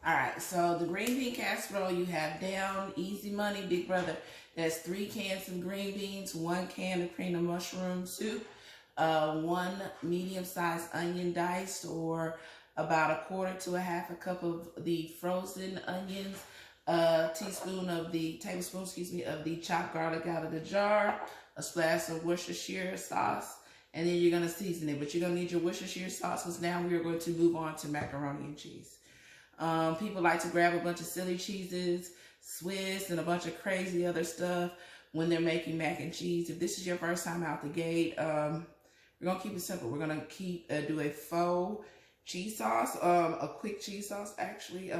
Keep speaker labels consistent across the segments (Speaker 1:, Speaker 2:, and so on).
Speaker 1: All right, so the green bean casserole you have down, easy money, big brother. That's 3 cans of green beans, 1 can of cream of mushroom soup, 1 medium-sized onion diced, or about 1/4 to 1/2 cup of the frozen onions, a tablespoon of the chopped garlic out of the jar, a splash of Worcestershire sauce, and then you're gonna season it. But you're gonna need your Worcestershire sauce because now we are going to move on to macaroni and cheese. People like to grab a bunch of silly cheeses, Swiss, and a bunch of crazy other stuff when they're making mac and cheese. If this is your first time out the gate, we're gonna keep it simple. We're gonna do a faux cheese sauce, a quick cheese sauce actually.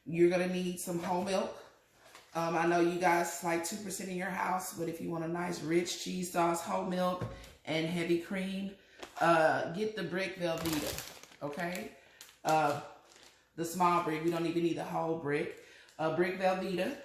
Speaker 1: You're gonna need some whole milk. I know you guys like 2% in your house, but if you want a nice rich cheese sauce, whole milk and heavy cream, get the brick Velveeta, okay? The small brick, we don't even need the whole brick. Brick Velveeta,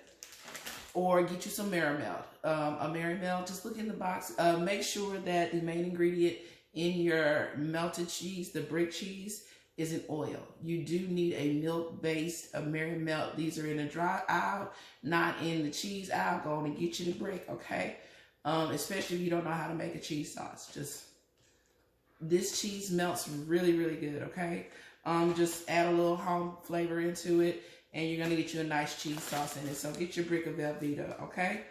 Speaker 1: or get you some Marimel. A Marimel, just look in the box. Make sure that the main ingredient in your melted cheese, the brick cheese, is an oil. You do need a milk-based Marimel. These are in the dry aisle, not in the cheese aisle. Go on and get you the brick, okay? Especially if you don't know how to make a cheese sauce. This cheese melts really, really good, okay? Just add a little home flavor into it, and you're gonna get you a nice cheese sauce in it. So get your brick of Velveeta, okay?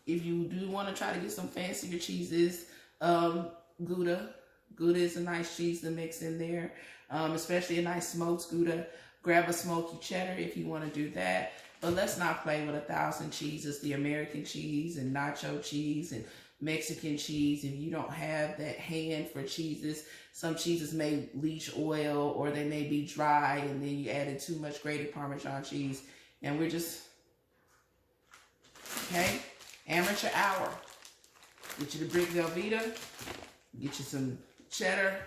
Speaker 1: If you do want to try to get some fancier cheeses, Gouda. Gouda is a nice cheese to mix in there, especially a nice smoked Gouda. Grab a smoky cheddar if you want to do that. But let's not play with 1,000 cheeses, the American cheese and nacho cheese and Mexican cheese. If you don't have that hand for cheeses, some cheeses may leach oil or they may be dry, and then you added too much grated Parmesan cheese. And we're just, okay, amateur hour. Get you the brick Velveeta, get you some cheddar.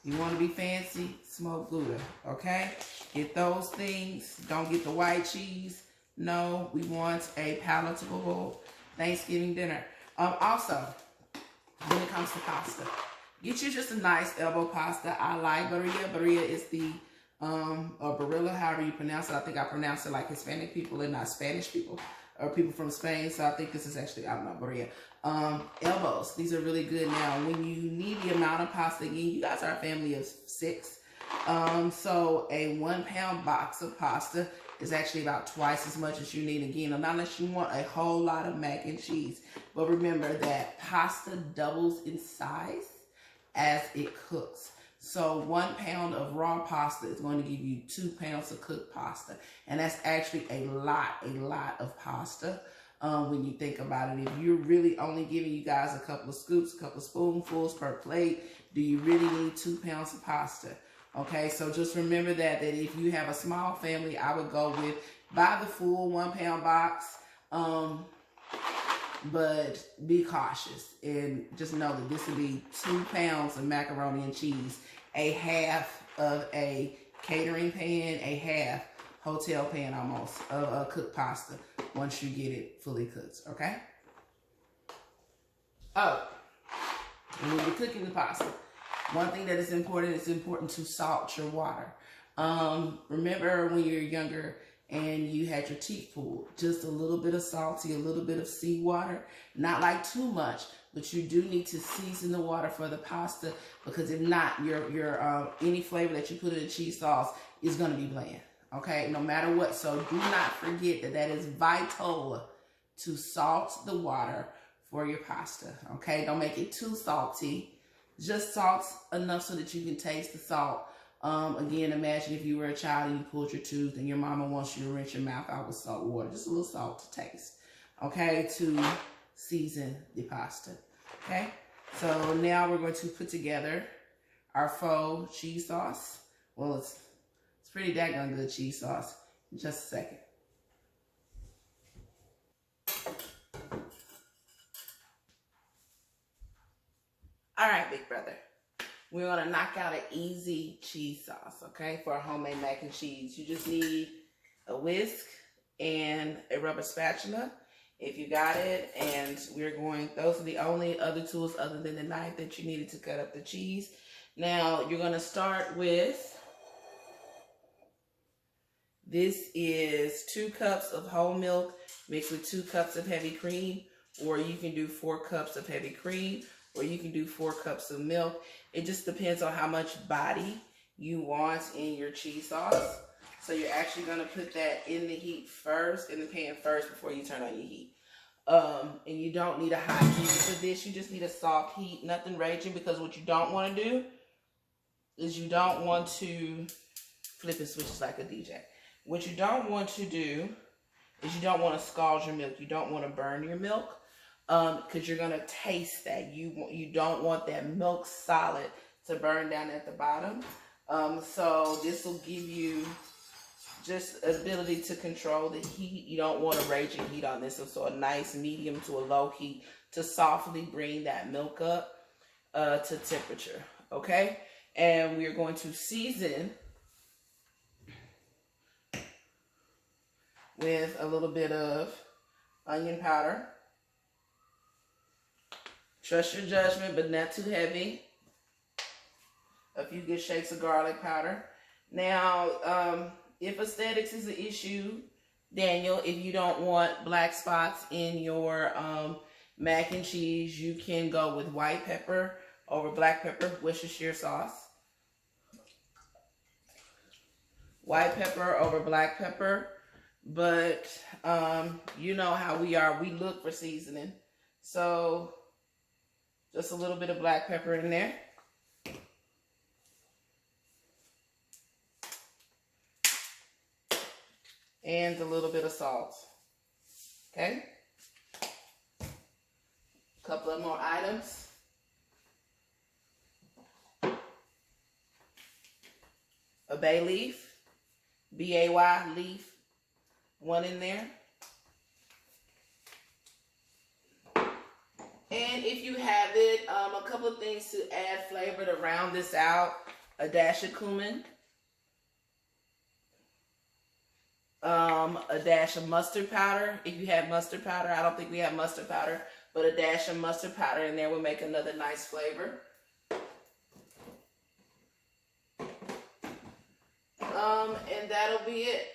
Speaker 1: You want to be fancy, smoked Gouda, okay? Get those things. Don't get the white cheese. No, we want a palatable Thanksgiving dinner. Also, when it comes to pasta, get you just a nice elbow pasta. I like Barilla. Barilla is the, or Barilla, however you pronounce it. I think I pronounce it like Hispanic people and not Spanish people, or people from Spain. So I think this is actually, I don't know, Barilla. Elbows, these are really good. Now, when you need the amount of pasta, again, you guys are a family of 6. So a 1-pound box of pasta is actually about twice as much as you need. Again, not unless you want a whole lot of mac and cheese. But remember that pasta doubles in size as it cooks. So 1 pound of raw pasta is going to give you 2 pounds of cooked pasta. And that's actually a lot of pasta when you think about it. If you're really only giving you guys a couple of scoops, a couple of spoonfuls per plate, do you really need 2 pounds of pasta? Okay, so just remember that if you have a small family, I would go with buy the full 1 pound box, but be cautious and just know that this would be 2 pounds of macaroni and cheese, a half of a catering pan, a half hotel pan almost of cooked pasta once you get it fully cooked, okay? Oh, and when you're cooking the pasta, one thing that is important, it's important to salt your water. Remember when you're younger and you had your teeth pulled, just a little bit of salty, a little bit of seawater, not like too much, but you do need to season the water for the pasta, because if not, your any flavor that you put in the cheese sauce is going to be bland, okay, no matter what. So do not forget that is vital to salt the water for your pasta, okay? Don't make it too salty. Just salt enough so that you can taste the salt. Again, imagine if you were a child and you pulled your tooth and your mama wants you to rinse your mouth out with salt water. Just a little salt to taste, okay, to season the pasta, okay? So now we're going to put together our faux cheese sauce. Well, it's pretty daggone good cheese sauce. In just a second. All right, big brother. We're going to knock out an easy cheese sauce, okay, for a homemade mac and cheese. You just need a whisk and a rubber spatula, if you got it. And those are the only other tools other than the knife that you needed to cut up the cheese. Now, you're going to start with This is 2 cups of whole milk mixed with 2 cups of heavy cream, or you can do 4 cups of heavy cream, or you can do 4 cups of milk. It just depends on how much body you want in your cheese sauce. So you're actually going to put that in the heat first, in the pan first, before you turn on your heat. And you don't need a hot heat for this. You just need a soft heat, nothing raging, because what you don't want to do is you don't want to flip and switch like a DJ. What you don't want to do is you don't want to scald your milk. You don't want to burn your milk, because you're going to taste that. You don't want that milk solid to burn down at the bottom. So this will give you just ability to control the heat. You don't want a raging heat on this. So a nice medium to a low heat to softly bring that milk up to temperature. Okay? And we're going to season with a little bit of onion powder. Trust your judgment, but not too heavy. A few good shakes of garlic powder. Now, if aesthetics is an issue, Daniel, if you don't want black spots in your mac and cheese, you can go with white pepper over black pepper, Worcestershire sauce. White pepper over black pepper. But you know how we are. We look for seasoning. So just a little bit of black pepper in there. And a little bit of salt. Okay? A couple of more items. A bay leaf. B-A-Y leaf. 1 in there. And if you have it, a couple of things to add flavor to round this out. A dash of cumin. A dash of mustard powder. If you have mustard powder, I don't think we have mustard powder, but a dash of mustard powder in there will make another nice flavor. And that'll be it.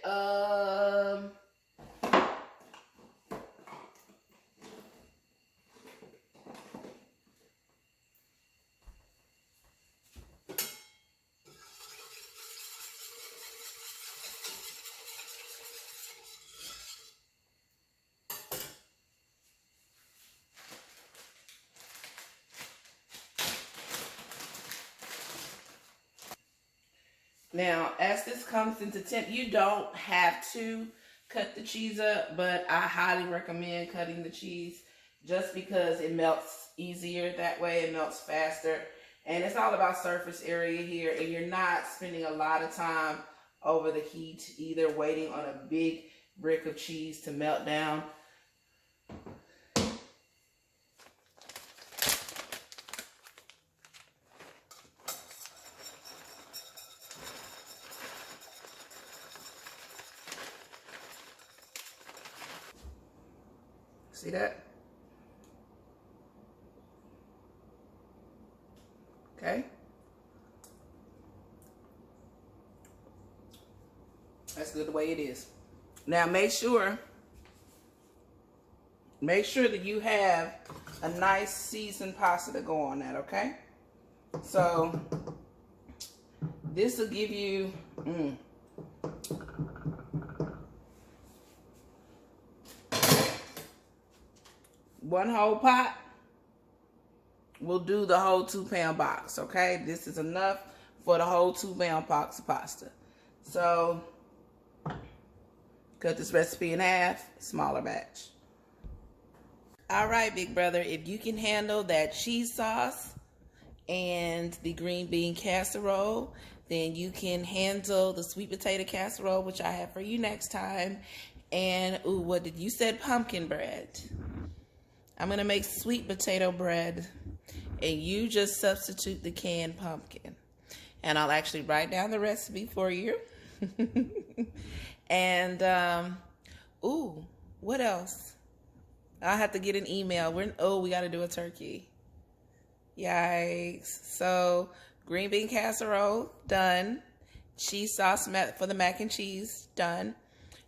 Speaker 1: Now, as this comes into temp, you don't have to cut the cheese up, but I highly recommend cutting the cheese just because it melts easier that way. It melts faster. And it's all about surface area here, and you're not spending a lot of time over the heat, either waiting on a big brick of cheese to melt down. See that? Okay. That's good the way it is. Now make sure that you have a nice seasoned pasta to go on that, okay? So this will give you one whole pot will do the whole 2-pound box, okay? This is enough for the whole 2-pound box of pasta. So cut this recipe in half, smaller batch. All right, big brother, if you can handle that cheese sauce and the green bean casserole, then you can handle the sweet potato casserole, which I have for you next time. And, ooh, what did you said? Pumpkin bread. I'm going to make sweet potato bread, and you just substitute the canned pumpkin. And I'll actually write down the recipe for you. And, ooh, what else? I'll have to get an email. We got to do a turkey. Yikes. So, green bean casserole, done. cheese sauce for the mac and cheese, done.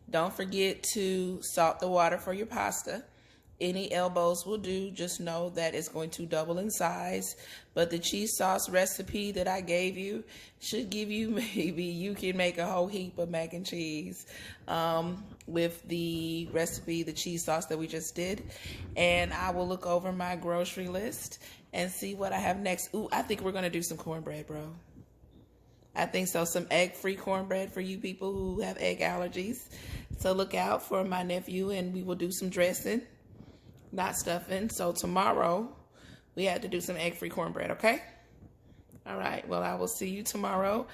Speaker 1: Don't forget to salt the water for your pasta. Any elbows will do. Just know that it's going to double in size. But the cheese sauce recipe that I gave you should give you, maybe you can make a whole heap of mac and cheese with the recipe, the cheese sauce that we just did. And I will look over my grocery list and see what I have next. Ooh, I think we're going to do some cornbread, bro. I think so. Some egg-free cornbread for you people who have egg allergies. So look out for my nephew, and we will do some dressing, not stuffing. So tomorrow, we had to do some egg-free cornbread, okay? All right. Well, I will see you tomorrow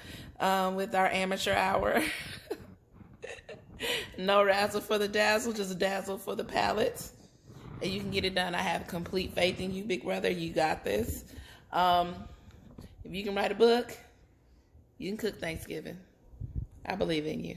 Speaker 1: with our amateur hour. No razzle for the dazzle, just dazzle for the palates. And you can get it done. I have complete faith in you, big brother. You got this. If you can write a book, you can cook Thanksgiving. I believe in you.